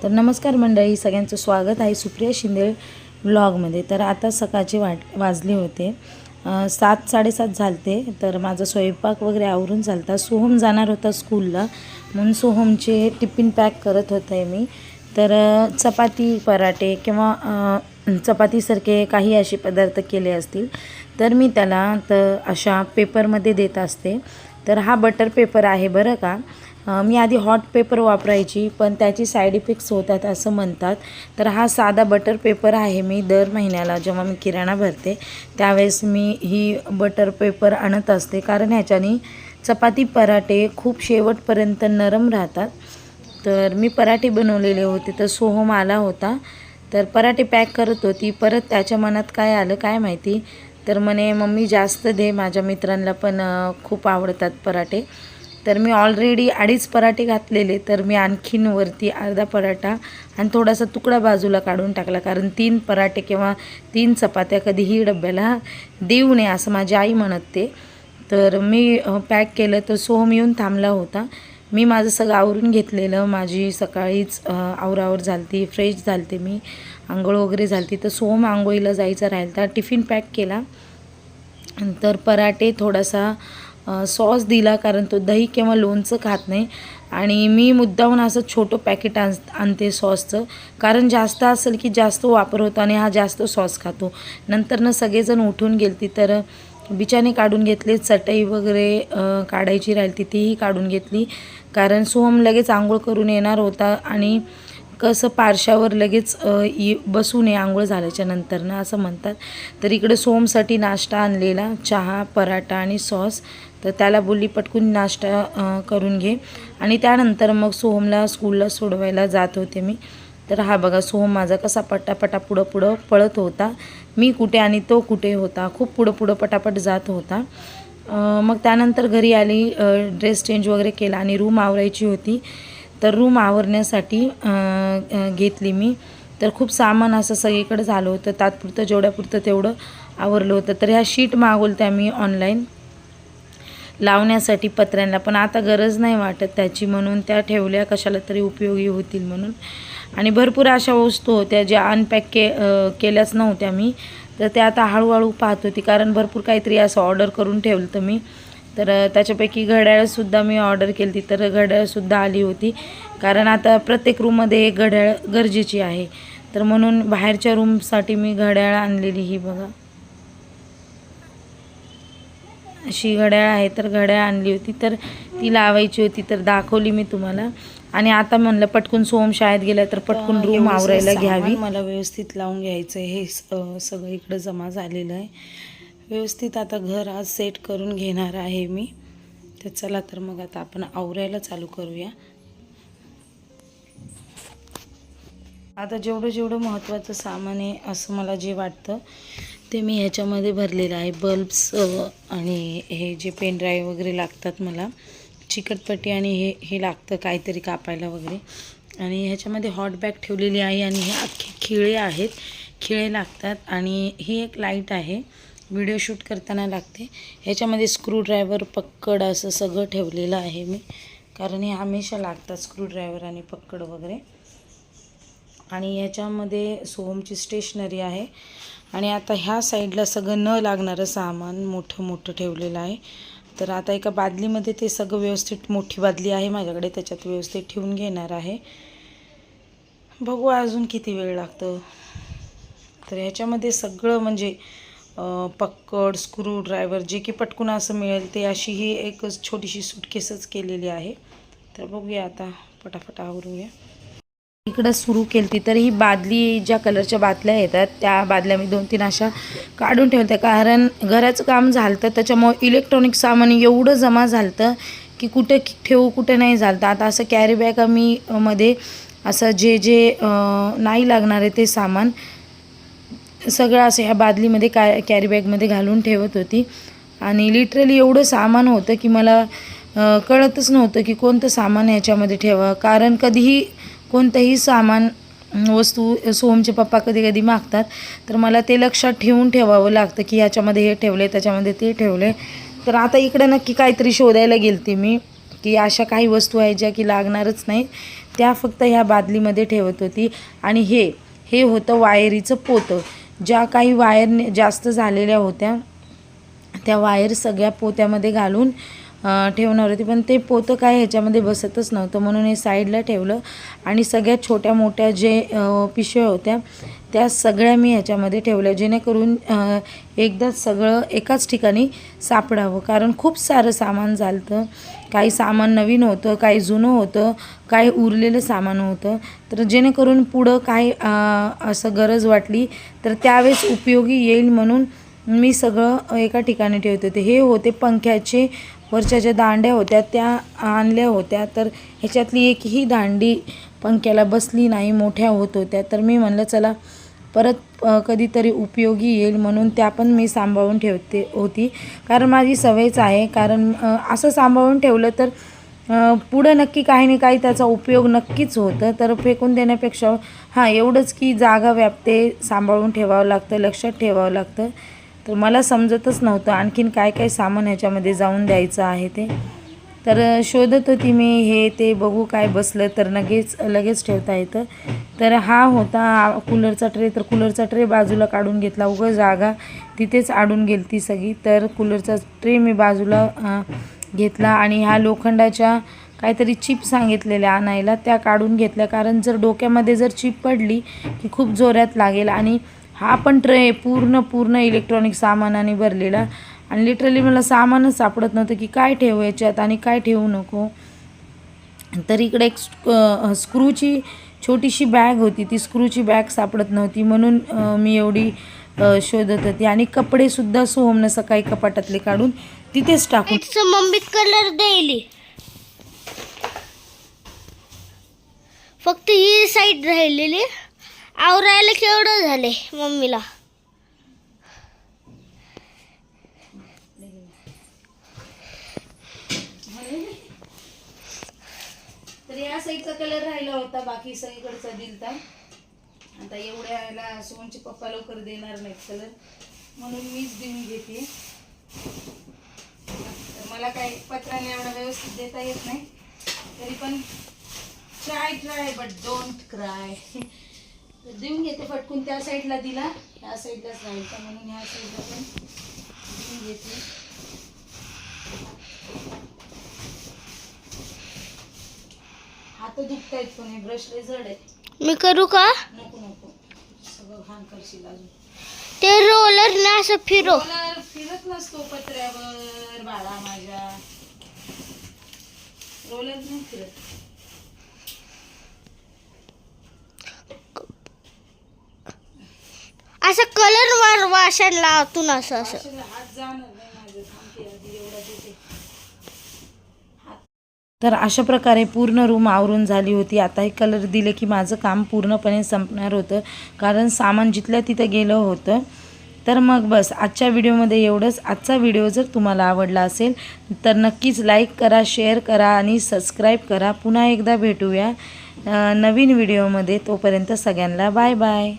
तर नमस्कार मंडळी, सगळ्यांचं स्वागत आहे सुप्रिया शिंदे व्लॉगमध्ये। तर आता सकाळचे वाजले होते 7 साडेसात झालते। तर माझा स्वयंपाक वगैरे आवरून झालता। सोहम जाणार होता स्कूलला, म्हणून सोहमचे टिफिन पॅक करत होते मी। तर चपाती पराठे किंवा चपातीसारखे काही असे पदार्थ केले असतील तर मी त्याला तर अशा पेपरमध्ये देत असते। तर हा बटर पेपर आहे बरं का। मी आधी हॉट पेपर वापरायची, पण त्याची साईड इफेक्ट्स होतात असं म्हणतात। तर हा साधा बटर पेपर आहे। मी दर महिन्याला जेव्हा मी किराणा भरते त्यावेळेस मी ही बटर पेपर आणत असते, कारण ह्याच्याने चपाती पराठे खूप शेवटपर्यंत नरम राहतात। तर मी पराठे बनवलेले होते, तर सोहम आला होता तर पराठे पॅक करत होती। परत त्याच्या मनात काय आलं काय माहिती, तर म्हणे मम्मी जास्त दे, माझ्या मित्रांना पण खूप आवडतात पराठे। तर मी ऑलरेडी 2.5 पराठे घातलेले, तर मी आणखीन वरती अर्धा पराठा आणि थोडासा तुकडा बाजूला काढून टाकला, कारण 3 पराठे किंवा 3 चपात्या कधीही डब्याला देऊ नये असं माझी आई म्हणते। तर मी पॅक केलं, तर सोहम येऊन थांबला होता। मी माझं सगळं आवरून घेतलेलं, माझी सकाळीच आवरावर झालती, फ्रेश झालते, मी आंघोळ वगैरे झालती। तर सोहम आंघोळीला जायचं राहिलं, टिफिन पॅक केला। तर पराठे थोडासा सॉस दिला, कारण तो दही किंवा लोणचं खात नाही। आणि मी मुद्दामून असं छोटं पॅकेट आणते सॉसचं, कारण जास्त असेल की जास्त वापर होतो आणि हा जास्त सॉस खातो। नंतर सगळेजण उठून गेलती, तर बिचाने काढून घेतले। चटई वगैरे काढायची राहिली तीही काढून घेतली, कारण सोहम लगेच आंघोळ करून येणार होता आणि कसं पारशावर लगेच बसू नये आंघोळ झाल्याच्या नंतर असं म्हणतात। तर इकडे सोहमसाठी नाश्ता आणलेला, चहा, पराठा आणि सॉस। तर त्याला बोलली पटकून नाश्ता करून घे, आणि त्यानंतर मग सोहमला स्कूलला सोडवायला जात होते मी। तर हा बघा सोहम माझा कसा पटापटा पुढं पळत होता, मी कुठे आणि तो कुठे होता, खूप पुढं पटापट जात होता। मग त्यानंतर घरी आली, ड्रेस चेंज वगैरे केला आणि रूम आवरायची होती। तर रूम आवरण्यासाठी घेतली मी। तर खूप सामान असं सगळीकडे झालं होतं, तात्पुरतं जेवढ्यापुरतं तेवढं आवरलं होतं। तर ह्या शीट मागवल्या मी ऑनलाईन लावण्यासाठी पत्र्यांना, पण आता गरज नाही वाटत त्याची, म्हणून त्या ठेवल्या, कशाला तरी उपयोगी होतील म्हणून। आणि भरपूर अशा वस्तू होत्या ज्या अनपॅक केल्याच नव्हत्या मी, तर त्या आता हळूहळू पाहत होती, कारण भरपूर काहीतरी असं ऑर्डर करून ठेवलं तर मी। तर त्याच्यापैकी घड्याळसुद्धा मी ऑर्डर केली होती, तर घड्याळसुद्धा आली होती, कारण आता प्रत्येक रूममध्ये एक घड्याळ गरजेची आहे। तर म्हणून बाहेरच्या रूमसाठी मी घड्याळ आणलेली, ही बघा अशी घड्याळ आहे। तर घड्याळ आणली होती, तर ती लावायची होती, तर दाखवली मी तुम्हाला। आणि आता म्हणलं पटकून सोहम शाळेत गेला तर पटकून रूम आवरायला घ्यावी, मला व्यवस्थित लावून घ्यायचं। हे सगळं इकडं जमा झालेलं आहे व्यवस्थित। आता घर आज सेट करून घेणार आहे मी। तर चला, तर मग आता आपण आवरायला चालू करूया। आता जेवढं महत्त्वाचं सामान आहे असं मला जे वाटतं ते मी ह्याच्यामध्ये भरलेलं आहे। बल्ब्स आणि हे जे पेन ड्राईव्ह वगैरे लागतात मला, चिकटपट्टी आणि हे लागतं काहीतरी कापायला वगैरे। आणि ह्याच्यामध्ये हॉट बॅग ठेवलेली आहे, आणि हे अख्खे खिळे आहेत, खिळे लागतात। आणि ही एक लाईट आहे, व्हिडिओ शूट करताना लागते। ह्याच्यामध्ये स्क्रूड्रायव्हर, पक्कड असं सगळं ठेवलेलं आहे मी, कारण हे हमेशा लागतात स्क्रूड्रायव्हर आणि पक्कड वगैरे। आणि ह्याच्यामध्ये सोहमची स्टेशनरी आहे। आणि आता ह्या साईडला सगळं न लागणारं सामान मोठं ठेवलेलं आहे। तर आता एका बादलीमध्ये ते सगळं व्यवस्थित, मोठी बादली आहे माझ्याकडे, त्याच्यात व्यवस्थित ठेवून घेणार आहे। बघू अजून किती वेळ लागतो। तर ह्याच्यामध्ये सगळं म्हणजे पक्कड, स्क्रूड्रायव्हर, जे की पटकून असं मिळेल ते, अशी ही एक छोटीशी सूटकेसच केलेली आहे। तर बघूया आता, पटापट आवरूया। इकडं सुरू केली, तर ही बादली, ज्या कलरच्या बादल्या येतात त्या बादल्या मी 2-3 अशा काढून ठेवते, कारण घराचं काम झालं त्याच्यामुळे इलेक्ट्रॉनिक सामान एवढं जमा झालं की कुठे ठेवू कुठे नाही झालं। आता असं कॅरी बॅग मी मध्ये असं जे नाही लागणार आहे ते सामान सगळं असं ह्या बादलीमध्ये कॅरी बॅगमध्ये घालून ठेवत होती। आणि लिटरली एवढं सामान होतं की मला कळतच नव्हतं की कोणतं सामान ह्याच्यामध्ये ठेवा, कारण कधीही कोणतंही सामान वस्तू सोहमचे पप्पा कधी मागतात, तर मला ते लक्षात ठेवावं लागतं की ह्याच्यामध्ये हे ठेवले, त्याच्यामध्ये ते ठेवले। तर आता इकडे नक्की काहीतरी शोधायला गेलते मी, की अशा काही वस्तू आहेत ज्या की लागणारच नाही, त्या फक्त ह्या बादलीमध्ये ठेवत होती. आणि हे होतं वायरीचं पोतं. ज्या काही वायर जास्त झालेल्या होत्या त्या वायर सगळ्या पोत्यामध्ये घालून ठेवणार होती, पण ते पोतं काय ह्याच्यामध्ये बसतच नव्हतं, म्हणून हे साईडला ठेवलं. आणि सगळ्यात छोट्या मोठ्या जे पिशव्या होत्या त्या सगळ्या मी ह्याच्यामध्ये ठेवल्या, जेणेकरून एकदाच सगळं एकाच ठिकाणी सापडावं. कारण खूप सारं सामान झालं होतं, काही सामान नवीन होतं, काही जुनं होतं, काही उरलेलं सामान होतं. तर जेणेकरून पुढं काही असं गरज वाटली तर त्यावेळेस उपयोगी येईल म्हणून मी सगळं एका ठिकाणी ठेवत होते. हे होते पंख्याचे वरच्या ज्या दांड्या होत्या त्या आणल्या होत्या, तर ह्याच्यातली एकही दांडी पंख्याला बसली नाही, मोठ्या होत होत्या. तर मी म्हणलं चला परत कधीतरी उपयोगी येईल म्हणून त्या पण मी सांभाळून ठेवते होती. कारण माझी सवयच आहे, कारण असं सांभाळून ठेवलं तर पुढं नक्की काही ना काही त्याचा उपयोग नक्कीच होतं. तर फेकून देण्यापेक्षा एवढंच की जागा व्यापते, सांभाळून ठेवावं लागतं, लक्षात ठेवावं लागतं. तर मला समजतच नव्हतं आणखीन काय काय सामान ह्याच्यामध्ये जाऊन द्यायचं आहे ते. तर शोधत होती मी हे ते, बघू काय बसलं तर लगेच ठेवता येतं. तर हा होता कूलरचा ट्रे. तर कूलरचा ट्रे बाजूला काढून घेतला, उगाच जागा तिथेच अडून गेली ती सगळी. तर कूलरचा ट्रे मी बाजूला घेतला आणि ह्या लोखंडाच्या काहीतरी चिप सांगितलेल्या आणायला त्या काढून घेतल्या, कारण जर डोक्यामध्ये जर चिप पडली की खूप जोरात लागेल. आणि हा पण ट्रे पूर्ण इलेक्ट्रॉनिक सामानाने भरलेला, आणि लिटरली मला सामानच सापडत नव्हतं की काय ठेवू याच्यात आणि काय ठेवू नको. तर इकडे एक स्क्रूची छोटीशी बॅग होती, ती स्क्रूची बॅग सापडत नव्हती म्हणून मी एवढी शोधत होती. आणि कपडेसुद्धा सोहमनं सकाळी कपाटातले काढून तिथेच टाकून मम्मी कलर द्यायली, फक्त ही साईड राहिलेली आवरायला केवढं झाले मम्मीला. तर या साईडचा कलर राहिला होता, बाकी सगळीकडचा दिलता. आता एवढ्या याला सोहमचे पप्पा लवकर देणार नाहीत कलर, म्हणून मीच देऊन घेते. तर मला काही पत्राने एवढा व्यवस्थित देता येत नाही, तरी पण ट्राय बट डोंट क्राय. देऊन घेते फटकून. त्या साईडला दिला, ह्या साईडलाच राहायचा म्हणून ह्या साईडला पण देऊन घेते. हात दुखतायत पण हे ब्रश लय जड आहे. मी करू का? नको सगळं घाण करशील अजून. ते रोलर ना असं रोलर फिरत नसतो पत्र्यावर बाळा माझ्या, रोलर नाही फिरत. असं कलर मार वाशाला आतून असं हात जाणार नाही माझं, थांबते आधी एवढा देते. तर अशा प्रकारे पूर्ण रूम आवरून झाली होती. आता हे कलर दिले की माझं काम पूर्णपणे संपणार होतं, कारण सामान जिथल्या तिथं गेलं होतं. तर मग बस आजच्या व्हिडिओमध्ये एवढंच. आजचा व्हिडिओ जर तुम्हाला आवडला असेल तर नक्कीच लाईक करा, शेअर करा आणि सबस्क्राईब करा. पुन्हा एकदा भेटूया नवीन व्हिडिओमध्ये. तोपर्यंत सगळ्यांना बाय बाय.